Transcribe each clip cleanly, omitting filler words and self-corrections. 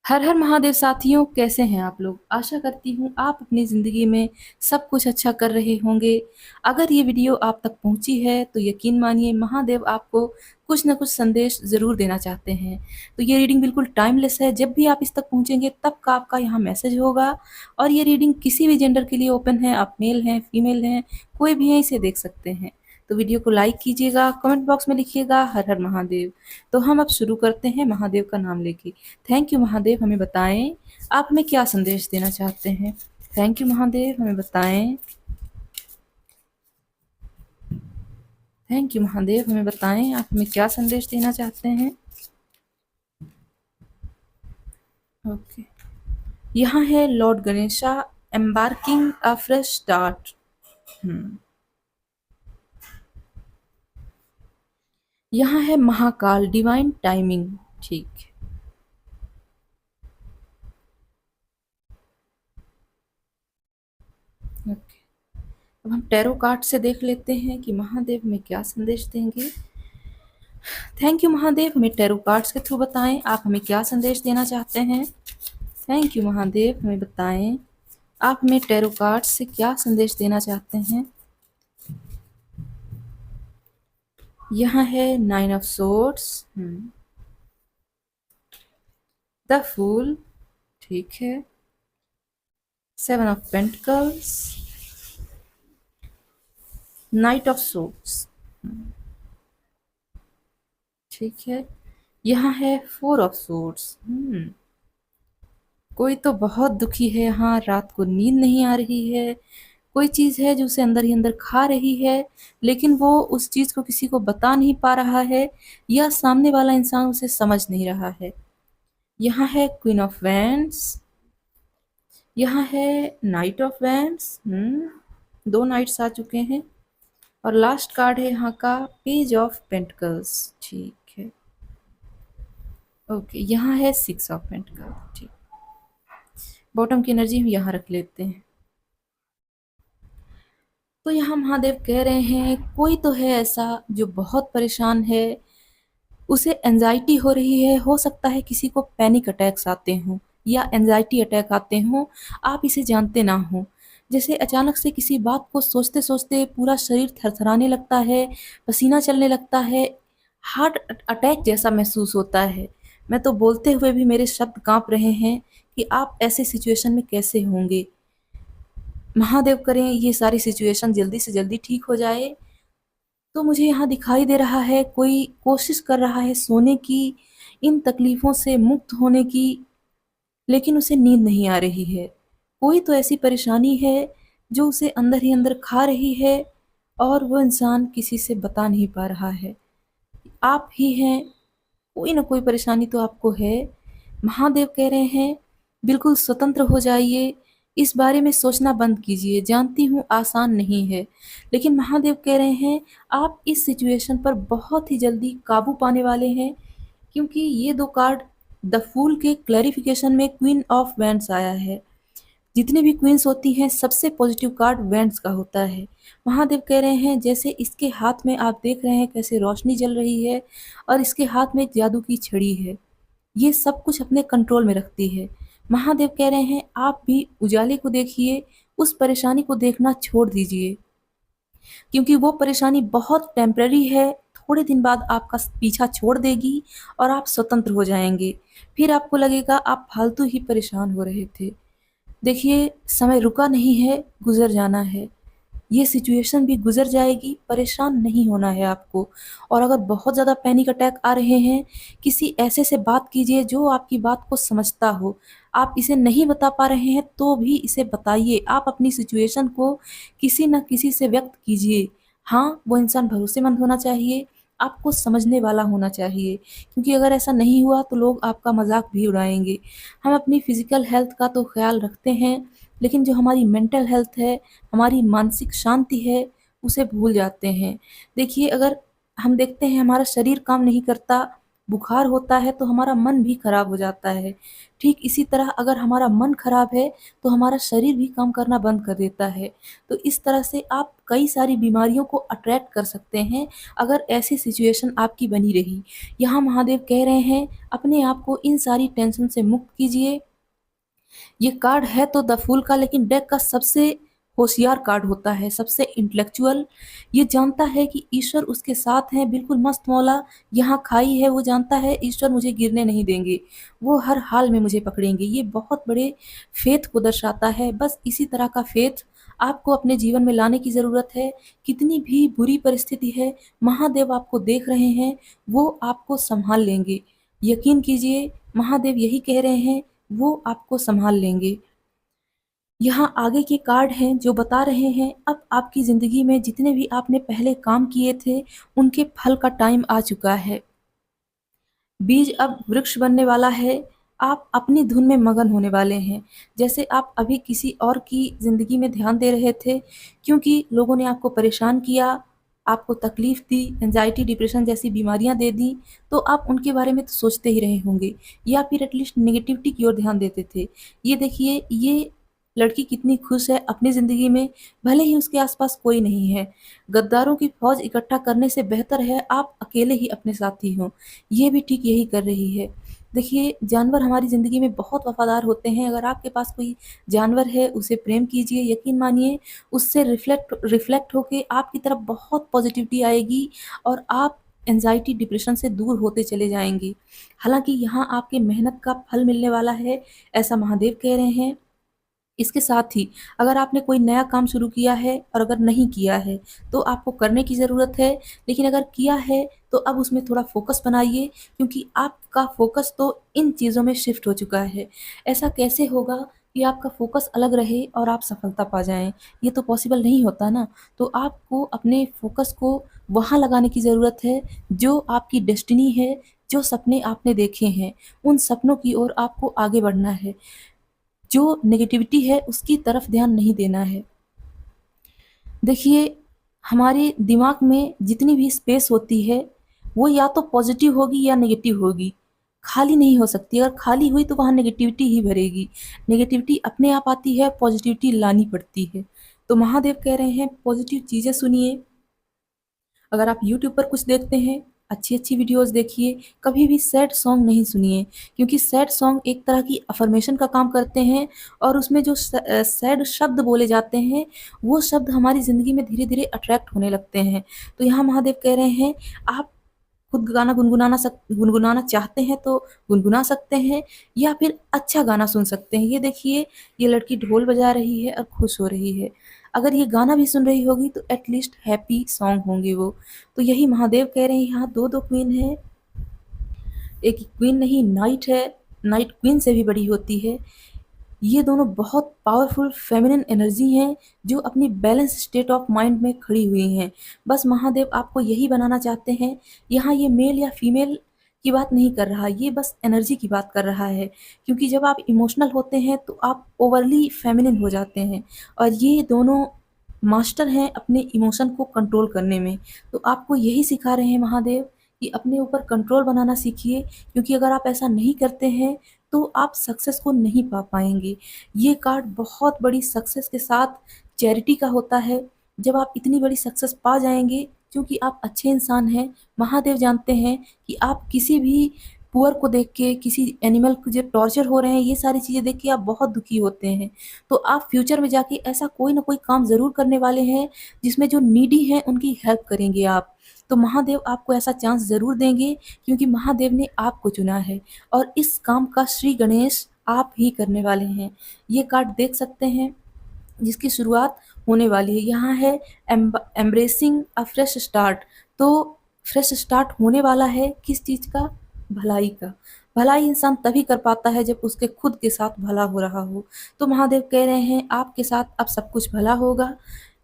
हर हर महादेव साथियों, कैसे हैं आप लोग। आशा करती हूँ आप अपनी ज़िंदगी में सब कुछ अच्छा कर रहे होंगे। अगर ये वीडियो आप तक पहुँची है तो यकीन मानिए महादेव आपको कुछ न कुछ संदेश ज़रूर देना चाहते हैं। तो ये रीडिंग बिल्कुल टाइमलेस है। जब भी आप इस तक पहुँचेंगे तब का आपका यहाँ मैसेज होगा। और ये रीडिंग किसी भी जेंडर के लिए ओपन है। आप मेल हैं, फीमेल हैं, कोई भी है, इसे देख सकते हैं। तो वीडियो को लाइक कीजिएगा, कमेंट बॉक्स में लिखिएगा हर हर महादेव। तो हम अब शुरू करते हैं महादेव का नाम लेके। थैंक यू महादेव, हमें बताएं आप हमें क्या संदेश देना चाहते हैं। थैंक यू महादेव, हमें बताएं। थैंक यू महादेव, हमें बताएं आप हमें क्या संदेश देना चाहते हैं। ओके, यहाँ है लॉर्ड गणेशा, एम्बार्किंग अ फ्रेश स्टार्ट। यहाँ है महाकाल, डिवाइन टाइमिंग। ठीक। ओके, अब हम टैरो कार्ड से देख लेते हैं कि महादेव हमें क्या संदेश देंगे। थैंक यू महादेव, हमें टैरो कार्ड्स के थ्रू बताएं आप हमें क्या संदेश देना चाहते हैं। थैंक यू महादेव, हमें बताएं आप हमें टैरो कार्ड्स से क्या संदेश देना चाहते हैं। यहाँ है nine of swords, the fool, ठीक है, seven of pentacles, knight of swords, ठीक है, यहाँ है फोर ऑफ सोर्ड्स। कोई तो बहुत दुखी है यहाँ, रात को नींद नहीं आ रही है। कोई चीज़ है जो उसे अंदर ही अंदर खा रही है, लेकिन वो उस चीज़ को किसी को बता नहीं पा रहा है, या सामने वाला इंसान उसे समझ नहीं रहा है। यहाँ है क्वीन ऑफ वैंड्स, यहाँ है नाइट ऑफ वैंड्स। दो नाइट्स आ चुके हैं। और लास्ट कार्ड है यहाँ का पेज ऑफ पेंटिकल्स। ठीक है, ओके, यहाँ है सिक्स ऑफ पेंटिकल्स। ठीक, बॉटम की एनर्जी हम यहाँ रख लेते हैं। तो यहाँ महादेव कह रहे हैं कोई तो है ऐसा जो बहुत परेशान है, उसे एंजाइटी हो रही है। हो सकता है किसी को पैनिक अटैक्स आते हों या एंजाइटी अटैक आते हों, आप इसे जानते ना हो। जैसे अचानक से किसी बात को सोचते सोचते पूरा शरीर थरथराने लगता है, पसीना चलने लगता है, हार्ट अटैक जैसा महसूस होता है। मैं तो बोलते हुए भी मेरे शब्द कांप रहे हैं कि आप ऐसे सिचुएशन में कैसे होंगे। महादेव करें ये सारी सिचुएशन जल्दी से जल्दी ठीक हो जाए। तो मुझे यहाँ दिखाई दे रहा है कोई कोशिश कर रहा है सोने की, इन तकलीफ़ों से मुक्त होने की, लेकिन उसे नींद नहीं आ रही है। कोई तो ऐसी परेशानी है जो उसे अंदर ही अंदर खा रही है, और वो इंसान किसी से बता नहीं पा रहा है। आप ही हैं, कोई ना कोई परेशानी तो आपको है। महादेव कह रहे हैं बिल्कुल स्वतंत्र हो जाइए, इस बारे में सोचना बंद कीजिए। जानती हूँ आसान नहीं है, लेकिन महादेव कह रहे हैं आप इस सिचुएशन पर बहुत ही जल्दी काबू पाने वाले हैं। क्योंकि ये दो कार्ड द फूल के क्लैरिफिकेशन में क्वीन ऑफ वैंड्स आया है। जितनी भी क्वींस होती हैं सबसे पॉजिटिव कार्ड वैंड्स का होता है। महादेव कह रहे हैं जैसे इसके हाथ में आप देख रहे हैं कैसे रोशनी जल रही है, और इसके हाथ में जादू की छड़ी है, ये सब कुछ अपने कंट्रोल में रखती है। महादेव कह रहे हैं आप भी उजाले को देखिए, उस परेशानी को देखना छोड़ दीजिए, क्योंकि वो परेशानी बहुत टेम्पररी है। थोड़े दिन बाद आपका पीछा छोड़ देगी और आप स्वतंत्र हो जाएंगे। फिर आपको लगेगा आप फालतू ही परेशान हो रहे थे। देखिए, समय रुका नहीं है, गुजर जाना है। ये सिचुएशन भी गुजर जाएगी, परेशान नहीं होना है आपको। और अगर बहुत ज़्यादा पैनिक अटैक आ रहे हैं, किसी ऐसे से बात कीजिए जो आपकी बात को समझता हो। आप इसे नहीं बता पा रहे हैं तो भी इसे बताइए, आप अपनी सिचुएशन को किसी न किसी से व्यक्त कीजिए। हाँ, वो इंसान भरोसेमंद होना चाहिए, आपको समझने वाला होना चाहिए, क्योंकि अगर ऐसा नहीं हुआ तो लोग आपका मजाक भी उड़ाएंगे। हम अपनी फिजिकल हेल्थ का तो ख्याल रखते हैं, लेकिन जो हमारी मेंटल हेल्थ है, हमारी मानसिक शांति है, उसे भूल जाते हैं। देखिए, अगर हम देखते हैं हमारा शरीर काम नहीं करता, बुखार होता है तो हमारा मन भी खराब हो जाता है। ठीक इसी तरह अगर हमारा मन खराब है तो हमारा शरीर भी काम करना बंद कर देता है। तो इस तरह से आप कई सारी बीमारियों को अट्रैक्ट कर सकते हैं अगर ऐसी सिचुएशन आपकी बनी रही। यहाँ महादेव कह रहे हैं अपने आप को इन सारी टेंशन से मुक्त कीजिए। ये कार्ड है तो द फूल का, लेकिन डेक का सबसे होशियार कार्ड होता है, सबसे इंटेलेक्चुअल। ये जानता है कि ईश्वर उसके साथ हैं, बिल्कुल मस्त मौला। यहाँ खाई है, वो जानता है ईश्वर मुझे गिरने नहीं देंगे, वो हर हाल में मुझे पकड़ेंगे। ये बहुत बड़े फेथ को दर्शाता है। बस इसी तरह का फेथ आपको अपने जीवन में लाने की ज़रूरत है। कितनी भी बुरी परिस्थिति है, महादेव आपको देख रहे हैं, वो आपको संभाल लेंगे। यकीन कीजिए, महादेव यही कह रहे हैं, वो आपको संभाल लेंगे। यहाँ आगे के कार्ड हैं जो बता रहे हैं अब आपकी ज़िंदगी में जितने भी आपने पहले काम किए थे, उनके फल का टाइम आ चुका है। बीज अब वृक्ष बनने वाला है। आप अपनी धुन में मगन होने वाले हैं। जैसे आप अभी किसी और की ज़िंदगी में ध्यान दे रहे थे, क्योंकि लोगों ने आपको परेशान किया, आपको तकलीफ़ दी, एंग्ज़ायटी, डिप्रेशन जैसी बीमारियाँ दे दी, तो आप उनके बारे में तो सोचते ही रहे होंगे या फिर एटलीस्ट नेगेटिविटी की ओर ध्यान देते थे। ये देखिए, ये लड़की कितनी खुश है अपनी ज़िंदगी में, भले ही उसके आस-पास कोई नहीं है। गद्दारों की फ़ौज इकट्ठा करने से बेहतर है आप अकेले ही अपने साथी हों। ये भी ठीक यही कर रही है। देखिए, जानवर हमारी ज़िंदगी में बहुत वफ़ादार होते हैं। अगर आपके पास कोई जानवर है, उसे प्रेम कीजिए, यकीन मानिए उससे रिफ्लेक्ट होके आपकी तरफ बहुत पॉज़िटिविटी आएगी और आप एंग्ज़ायटी, डिप्रेशन से दूर होते चले जाएँगे। हालाँकि यहाँ आपके मेहनत का फल मिलने वाला है, ऐसा महादेव कह रहे हैं। इसके साथ ही अगर आपने कोई नया काम शुरू किया है और अगर नहीं किया है, तो आपको करने की ज़रूरत है। लेकिन अगर किया है, तो अब उसमें थोड़ा फ़ोकस बनाइए, क्योंकि आपका फ़ोकस तो इन चीज़ों में शिफ्ट हो चुका है। ऐसा कैसे होगा कि आपका फ़ोकस अलग रहे और आप सफलता पा जाएँ? ये तो पॉसिबल नहीं होता ना। तो आपको अपने फ़ोकस को वहाँ लगाने की ज़रूरत है, जो आपकी डेस्टिनी है, जो सपने आपने देखे हैं, उन सपनों की ओर आपको आगे बढ़ना है। जो नेगेटिविटी है उसकी तरफ ध्यान नहीं देना है। देखिए, हमारे दिमाग में जितनी भी स्पेस होती है, वो या तो पॉज़िटिव होगी या नेगेटिव होगी, खाली नहीं हो सकती। अगर खाली हुई तो वहाँ नेगेटिविटी ही भरेगी। नेगेटिविटी अपने आप आती है, पॉज़िटिविटी लानी पड़ती है। तो महादेव कह रहे हैं पॉज़िटिव चीज़ें सुनिए। अगर आप यूट्यूब पर कुछ देखते हैं, अच्छी-अच्छी वीडियोज़ देखिए, कभी भी सैड सॉन्ग नहीं सुनिए, क्योंकि सैड सॉन्ग एक तरह की अफ़र्मेशन का काम करते हैं और उसमें जो सैड शब्द बोले जाते हैं, वो शब्द हमारी ज़िंदगी में धीरे-धीरे अट्रैक्ट होने लगते हैं। तो यहाँ महादेव कह रहे हैं, आप खुद गाना गुनगुनाना चाहते हैं तो गुनगुना सकते हैं या फिर अच्छा गाना सुन सकते हैं। ये देखिए, ये लड़की ढोल बजा रही है और खुश हो रही है। अगर ये गाना भी सुन रही होगी तो एट लीस्ट हैप्पी सॉन्ग होंगे वो। तो यही महादेव कह रहे हैं, यहाँ 2-2 क्वीन हैं। एक क्वीन नहीं, नाइट है, नाइट क्वीन से भी बड़ी होती है। ये दोनों बहुत पावरफुल फेमिनिन एनर्जी हैं जो अपनी बैलेंस स्टेट ऑफ माइंड में खड़ी हुई हैं। बस महादेव आपको यही बनाना चाहते हैं। यहाँ ये मेल या फीमेल की बात नहीं कर रहा, ये बस एनर्जी की बात कर रहा है, क्योंकि जब आप इमोशनल होते हैं तो आप ओवरली फेमिनिन हो जाते हैं और ये दोनों मास्टर हैं अपने इमोशन को कंट्रोल करने में। तो आपको यही सिखा रहे हैं महादेव कि अपने ऊपर कंट्रोल बनाना सीखिए, क्योंकि अगर आप ऐसा नहीं करते हैं तो आप सक्सेस को नहीं पा पाएँगे। ये कार्ड बहुत बड़ी सक्सेस के साथ चैरिटी का होता है। जब आप इतनी बड़ी सक्सेस पा जाएँगे, क्योंकि आप अच्छे इंसान हैं, महादेव जानते हैं कि आप किसी भी पुअर को देख के, किसी एनिमल को जो टॉर्चर हो रहे हैं, ये सारी चीज़ें देख के आप बहुत दुखी होते हैं। तो आप फ्यूचर में जाके ऐसा कोई ना कोई काम ज़रूर करने वाले हैं, जिसमें जो नीडी हैं, उनकी हेल्प करेंगे आप। तो महादेव आपको ऐसा चांस ज़रूर देंगे, क्योंकि महादेव ने आपको चुना है और इस काम का श्री गणेश आप ही करने वाले हैं। ये कार्ड देख सकते हैं, जिसकी शुरुआत होने वाली है। यहाँ है एम्ब्रेसिंग अ फ्रेश स्टार्ट। तो फ्रेश स्टार्ट होने वाला है किस चीज़ का? भलाई का। भलाई इंसान तभी कर पाता है जब उसके खुद के साथ भला हो रहा हो। तो महादेव कह रहे हैं आपके साथ अब सब कुछ भला होगा,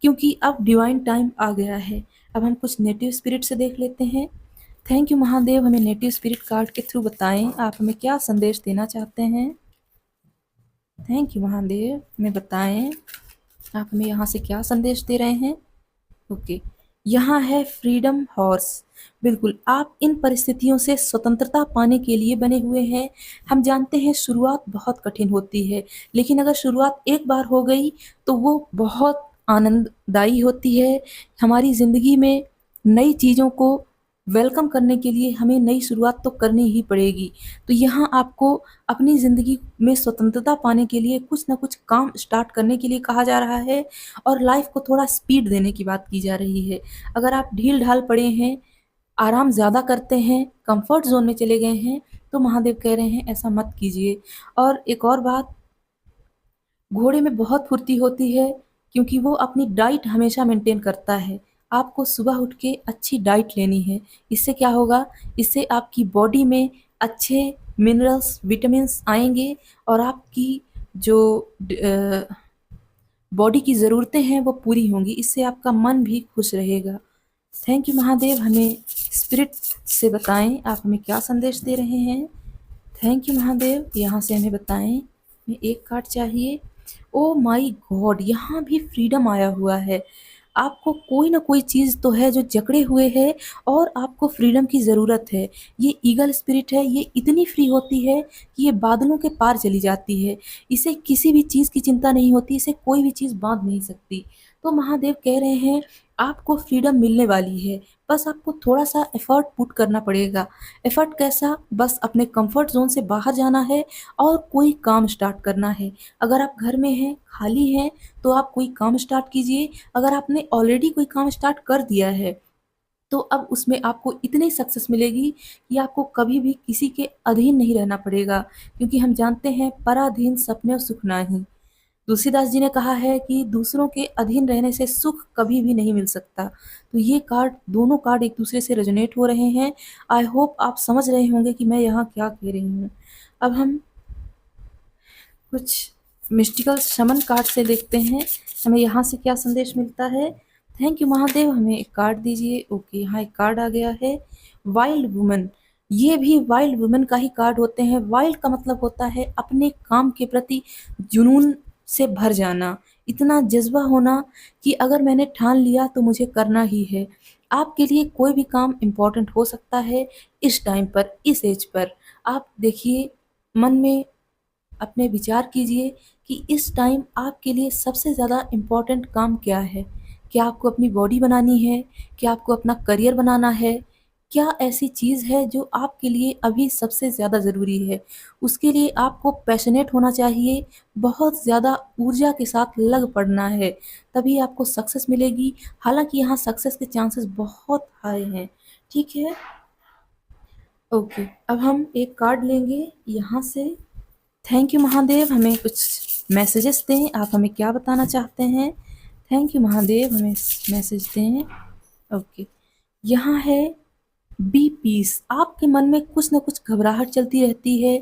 क्योंकि अब डिवाइन टाइम आ गया है। अब हम कुछ नेटिव स्पिरिट से देख लेते हैं। थैंक यू महादेव, हमें नेटिव स्पिरिट कार्ड के थ्रू बताएं आप हमें क्या संदेश देना चाहते हैं। थैंक यू महादेव, हमें बताएं आप हमें यहाँ से क्या संदेश दे रहे हैं। ओके, यहाँ है फ्रीडम हॉर्स। बिल्कुल, आप इन परिस्थितियों से स्वतंत्रता पाने के लिए बने हुए हैं। हम जानते हैं शुरुआत बहुत कठिन होती है, लेकिन अगर शुरुआत एक बार हो गई तो वो बहुत आनंददायी होती है। हमारी ज़िंदगी में नई चीज़ों को वेलकम करने के लिए हमें नई शुरुआत तो करनी ही पड़ेगी। तो यहाँ आपको अपनी ज़िंदगी में स्वतंत्रता पाने के लिए कुछ ना कुछ काम स्टार्ट करने के लिए कहा जा रहा है और लाइफ को थोड़ा स्पीड देने की बात की जा रही है। अगर आप ढील-ढाल पड़े हैं, आराम ज़्यादा करते हैं, कंफर्ट ज़ोन में चले गए हैं, तो महादेव कह रहे हैं ऐसा मत कीजिए। और एक और बात, घोड़े में बहुत फुर्ती होती है क्योंकि वो अपनी डाइट हमेशा मेंटेन करता है। आपको सुबह उठ के अच्छी डाइट लेनी है। इससे क्या होगा? इससे आपकी बॉडी में अच्छे मिनरल्स, विटामिन्स आएँगे और आपकी जो बॉडी की ज़रूरतें हैं वो पूरी होंगी। इससे आपका मन भी खुश रहेगा। थैंक यू महादेव, हमें स्पिरिट से बताएँ आप हमें क्या संदेश दे रहे हैं? थैंक यू महादेव, यहाँ से हमें बताएँ। हमें एक कार्ड चाहिए। Oh my God! यहाँ भी फ्रीडम आया हुआ है। आपको कोई ना कोई चीज़ तो है जो जकड़े हुए है और आपको फ्रीडम की ज़रूरत है। ये ईगल स्पिरिट है, ये इतनी फ्री होती है कि ये बादलों के पार चली जाती है। इसे किसी भी चीज़ की चिंता नहीं होती, इसे कोई भी चीज़ बाँध नहीं सकती। तो महादेव कह रहे हैं आपको फ्रीडम मिलने वाली है, बस आपको थोड़ा-सा एफर्ट पुट करना पड़ेगा। एफर्ट कैसा? बस अपने कम्फर्ट ज़ोन से बाहर जाना है और कोई काम स्टार्ट करना है। अगर आप घर में हैं, खाली हैं, तो आप कोई काम स्टार्ट कीजिए। अगर आपने ऑलरेडी कोई काम स्टार्ट कर दिया है, तो अब उसमें आपको इतनी सक्सेस मिलेगी कि आपको कभी भी किसी के अधीन नहीं रहना पड़ेगा, क्योंकि हम जानते हैं पराधीन सपने सुख नाही। तुलसीदास जी ने कहा है कि दूसरों के अधीन रहने से सुख कभी भी नहीं मिल सकता। तो ये कार्ड, दोनों कार्ड एक दूसरे से रेजोनेट हो रहे हैं। आई होप आप समझ रहे होंगे कि मैं यहाँ क्या कह रही हूँ। अब हम कुछ मिस्टिकल शमन कार्ड से देखते हैं हमें यहाँ से क्या संदेश मिलता है। थैंक यू महादेव, हमें एक कार्ड दीजिए। ओके, यहाँ एक कार्ड आ गया है, वाइल्ड वुमन। ये भी वाइल्ड वुमन का ही कार्ड होते हैं। वाइल्ड का मतलब होता है अपने काम के प्रति जुनून से भर जाना, इतना जज्बा होना कि अगर मैंने ठान लिया तो मुझे करना ही है। आपके लिए कोई भी काम इम्पोर्टेंट हो सकता है इस टाइम पर, इस एज पर। आप देखिए, मन में अपने विचार कीजिए कि इस टाइम आपके लिए सबसे ज़्यादा इम्पोर्टेंट काम क्या है? क्या आपको अपनी बॉडी बनानी है? क्या आपको अपना करियर बनाना है? क्या ऐसी चीज़ है जो आपके लिए अभी सबसे ज़्यादा ज़रूरी है? उसके लिए आपको पैशनेट होना चाहिए, बहुत ज़्यादा ऊर्जा के साथ लग पड़ना है, तभी आपको सक्सेस मिलेगी। हालाँकि यहाँ सक्सेस के चांसेस बहुत हाई हैं, ठीक है? ओके, अब हम एक कार्ड लेंगे यहाँ से। थैंक यू महादेव, हमें कुछ मैसेजेस दें, आप हमें क्या बताना चाहते हैं? थैंक यू महादेव, हमें मैसेज दें। ओके, यहाँ है बी पीस। आपके मन में कुछ न कुछ घबराहट चलती रहती है,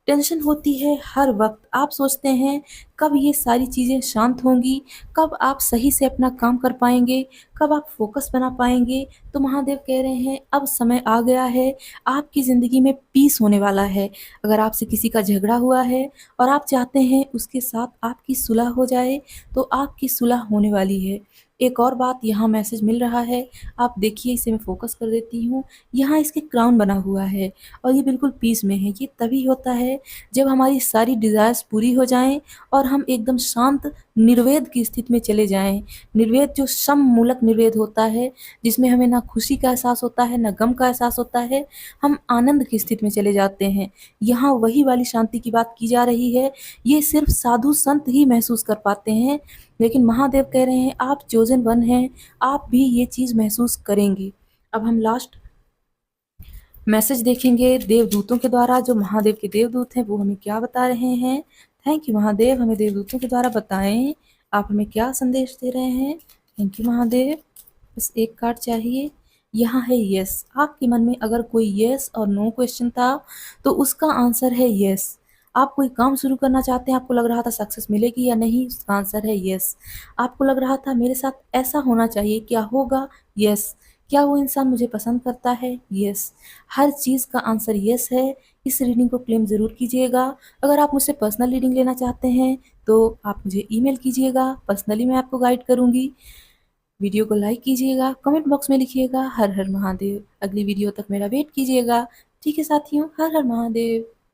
टेंशन होती है हर वक्त। आप सोचते हैं कब ये सारी चीज़ें शांत होंगी, कब आप सही से अपना काम कर पाएंगे, कब आप फोकस बना पाएंगे। तो महादेव कह रहे हैं अब समय आ गया है, आपकी ज़िंदगी में पीस होने वाला है। अगर आपसे किसी का झगड़ा हुआ है और आप चाहते हैं उसके साथ आपकी सुलह हो जाए, तो आपकी सुलह होने वाली है। एक और बात यहाँ मैसेज मिल रहा है, आप देखिए, इसे मैं फ़ोकस कर देती हूँ। यहाँ इसके क्राउन बना हुआ है और ये बिल्कुल पीस में है। ये तभी होता है जब हमारी सारी डिज़ायर्स पूरी हो जाएँ और हम एकदम शांत निर्वेद की स्थिति में चले जाएँ। निर्वेद जो शम मूलक निर्वेद होता है, जिसमें हमें ना खुशी का एहसास होता है, ना गम का एहसास होता है, हम आनंद की स्थिति में चले जाते हैं। यहाँ वही वाली शांति की बात की जा रही है। ये सिर्फ़ साधु संत ही महसूस कर पाते हैं, लेकिन महादेव कह रहे हैं आप चोज़न वन हैं, आप भी ये चीज़ महसूस करेंगे। अब हम लास्ट मैसेज देखेंगे देवदूतों के द्वारा। जो महादेव के देवदूत हैं वो हमें क्या बता रहे हैं। थैंक यू महादेव, हमें देवदूतों के द्वारा बताएं आप हमें क्या संदेश दे रहे हैं। थैंक यू महादेव, बस एक कार्ड चाहिए। यहाँ है यस। आपके मन में अगर कोई यस और नो क्वेश्चन था तो उसका आंसर है यस। आप कोई काम शुरू करना चाहते हैं, आपको लग रहा था सक्सेस मिलेगी या नहीं, उसका आंसर है यस। आपको लग रहा था मेरे साथ ऐसा होना चाहिए, क्या होगा? यस। क्या वो इंसान मुझे पसंद करता है? यस। हर चीज़ का आंसर यस है। इस रीडिंग को क्लेम ज़रूर कीजिएगा। अगर आप मुझसे पर्सनल रीडिंग लेना चाहते हैं तो आप मुझे ईमेल कीजिएगा, पर्सनली मैं आपको गाइड करूँगी। वीडियो को लाइक कीजिएगा, कमेंट बॉक्स में लिखिएगा हर हर महादेव। अगली वीडियो तक मेरा वेट कीजिएगा। ठीक है साथियों, हर हर महादेव।